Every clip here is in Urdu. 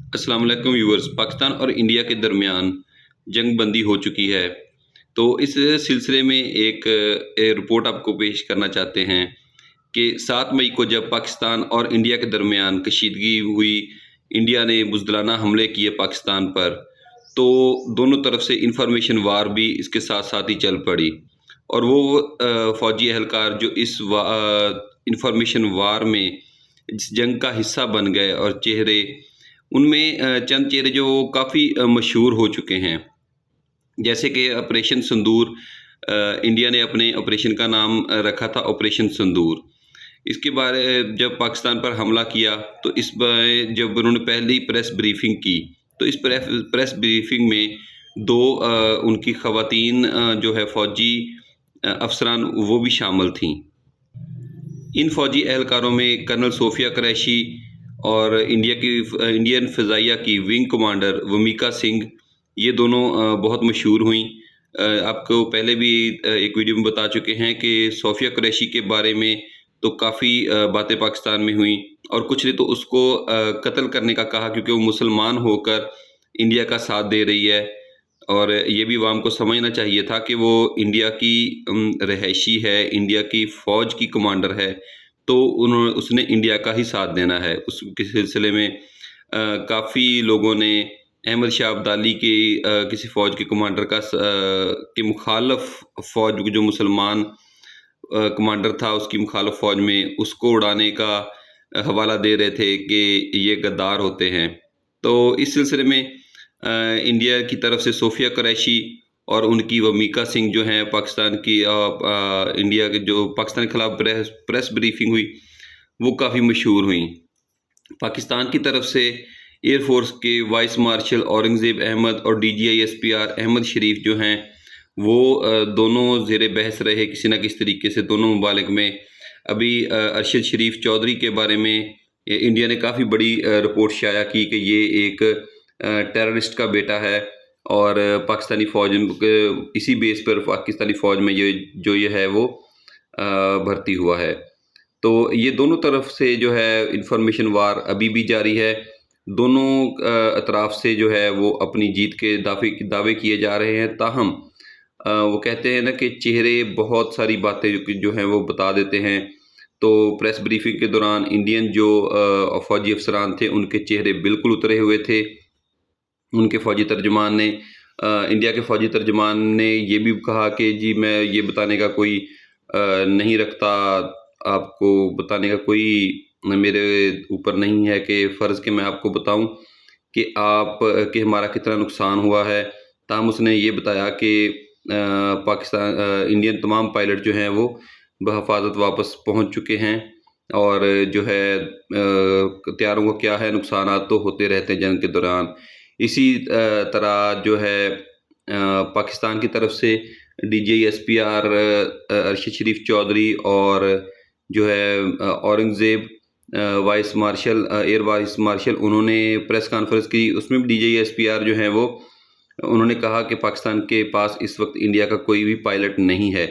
السلام علیکم ویورز، پاکستان اور انڈیا کے درمیان جنگ بندی ہو چکی ہے۔ تو اس سلسلے میں ایک رپورٹ آپ کو پیش کرنا چاہتے ہیں کہ 7 مئی کو جب پاکستان اور انڈیا کے درمیان کشیدگی ہوئی، انڈیا نے بزدلانہ حملے کیے پاکستان پر، تو دونوں طرف سے انفارمیشن وار بھی اس کے ساتھ ساتھ ہی چل پڑی، اور وہ فوجی اہلکار جو اس انفارمیشن وار میں اس جنگ کا حصہ بن گئے، اور چہرے ان میں چند چہرے جو کافی مشہور ہو چکے ہیں، جیسے کہ آپریشن سندور۔ انڈیا نے اپنے آپریشن کا نام رکھا تھا آپریشن سندور۔ اس کے بارے جب پاکستان پر حملہ کیا تو اس بارے جب انہوں نے پہلی پریس بریفنگ کی، تو اس پریس بریفنگ میں دو ان کی خواتین جو ہے فوجی افسران وہ بھی شامل تھیں۔ ان فوجی اہلکاروں میں کرنل صوفیہ قریشی اور انڈین فضائیہ کی ونگ کمانڈر ومیکا سنگھ، یہ دونوں بہت مشہور ہوئیں۔ آپ کو پہلے بھی ایک ویڈیو میں بتا چکے ہیں کہ صوفیہ قریشی کے بارے میں تو کافی باتیں پاکستان میں ہوئیں، اور کچھ نے تو اس کو قتل کرنے کا کہا، کیونکہ وہ مسلمان ہو کر انڈیا کا ساتھ دے رہی ہے، اور یہ بھی عوام کو سمجھنا چاہیے تھا کہ وہ انڈیا کی رہائشی ہے، انڈیا کی فوج کی کمانڈر ہے، تو اس نے انڈیا کا ہی ساتھ دینا ہے۔ اس کے سلسلے میں کافی لوگوں نے احمد شاہ ابدالی کے کسی فوج کے کمانڈر کے مخالف فوج، جو مسلمان کمانڈر تھا اس کی مخالف فوج میں، اس کو اڑانے کا حوالہ دے رہے تھے کہ یہ غدار ہوتے ہیں۔ تو اس سلسلے میں انڈیا کی طرف سے صوفیہ قریشی اور ان کی ومیکا سنگھ جو ہیں، پاکستان کی انڈیا کے جو پاکستان کے خلاف پریس بریفنگ ہوئی، وہ کافی مشہور ہوئیں۔ پاکستان کی طرف سے ایئر فورس کے وائس مارشل اورنگزیب احمد اور DGISPR احمد شریف جو ہیں، وہ دونوں زیر بحث رہے کسی نہ کسی طریقے سے دونوں ممالک میں۔ ابھی ارشد شریف چودھری کے بارے میں انڈیا نے کافی بڑی رپورٹ شائع کی کہ یہ ایک ٹیررسٹ کا بیٹا ہے، اور پاکستانی فوج اسی بیس پر پاکستانی فوج میں یہ ہے وہ بھرتی ہوا ہے۔ تو یہ دونوں طرف سے جو ہے انفارمیشن وار ابھی بھی جاری ہے۔ دونوں اطراف سے جو ہے وہ اپنی جیت کے دعوے کیے جا رہے ہیں، تاہم وہ کہتے ہیں نا کہ چہرے بہت ساری باتیں جو ہیں وہ بتا دیتے ہیں۔ تو پریس بریفنگ کے دوران انڈین جو فوجی افسران تھے، ان کے چہرے بالکل اترے ہوئے تھے۔ ان کے فوجی ترجمان نے انڈیا کے فوجی ترجمان نے یہ بھی کہا کہ جی میں یہ بتانے کا کوئی نہیں رکھتا، آپ کو بتانے کا کوئی میرے اوپر نہیں ہے کہ فرض کہ میں آپ کو بتاؤں کہ ہمارا کتنا نقصان ہوا ہے۔ تاہم اس نے یہ بتایا کہ انڈین تمام پائلٹ جو ہیں وہ بحفاظت واپس پہنچ چکے ہیں، اور جو ہے طیاروں کو کیا ہے نقصانات تو ہوتے رہتے ہیں جنگ کے دوران۔ اسی طرح جو ہے پاکستان کی طرف سے DGISPR ارشد شریف چودھری اور جو ہے اورنگزیب ایئر وائس مارشل، انہوں نے پریس کانفرنس کی۔ اس میں بھی DGISPR جو ہیں وہ انہوں نے کہا کہ پاکستان کے پاس اس وقت انڈیا کا کوئی بھی پائلٹ نہیں ہے۔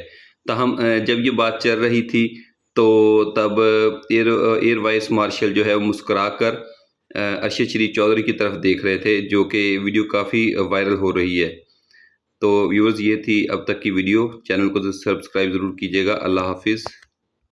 تاہم جب یہ بات چل رہی تھی تو تب ایئر وائس مارشل جو ہے وہ مسکرا کر ارشد شریف چودھری کی طرف دیکھ رہے تھے، جو کہ ویڈیو کافی وائرل ہو رہی ہے۔ تو ویورز، یہ تھی اب تک کی ویڈیو۔ چینل کو سبسکرائب ضرور کیجیے گا۔ اللہ حافظ۔